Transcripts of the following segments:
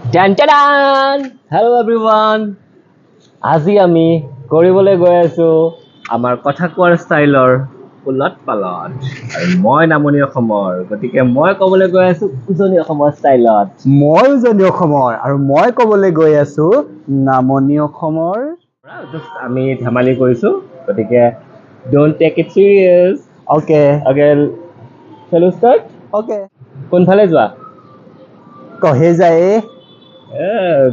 টান টান hello' everyone আজি আমি কৰিবলৈ গৈ আছো আমাৰ কথা কোৱাৰ ষ্টাইলৰ উলট পালট আৰু মই নামনি অসমৰ গতিকে মই ক'বলৈ গৈ আছো উজনি অসমৰ ষ্টাইলত মই উজনি অসমৰ আৰু মই ক'বলৈ গৈ আছো নামনি অসমৰ Just আমি ধেমালি কৰিছো গতিকে don't take it serious okay okay চলো ষ্টাৰ্ট অ'কে কোনফালে যোৱা কহে যায়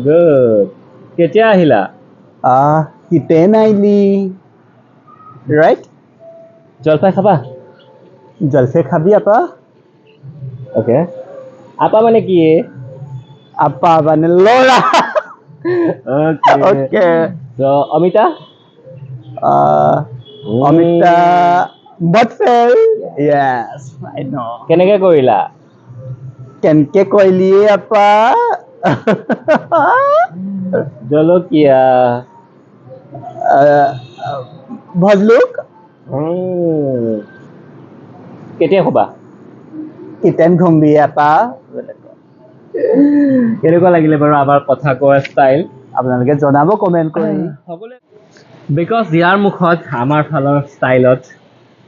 গুড কেতিয়া আহিলা কিতে নাইলি ৰাইট জলপাই খাবা জলফে খাবি আপা অ'কে আপা মানে কি আপা মানে ল'ৰা অ'কে So, অমিতা অমিতা বটফেল য়েছ আই ন কেনেকে কৰিলা কেনেকে কইলি আপা জলকীয়া ভজলুক কেতিয়া খোবা কিতেন ঘুমবি আপা কেনেকুৱা লাগিলে বাৰু আমাৰ কথা কোৱা ষ্টাইল আপোনালোকে জনাব কমেণ্ট কৰি বিকজ ইয়াৰ মুখত আমাৰ ফালৰ ষ্টাইলত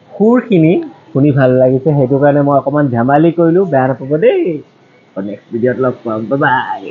সুৰখিনি শুনি ভাল লাগিছে সেইটো কাৰণে মই অকণমান ধেমালি কৰিলোঁ বেয়া নাপাব দেই নেক্সট ভিডিঅ'ত লগ পাম বাই বাই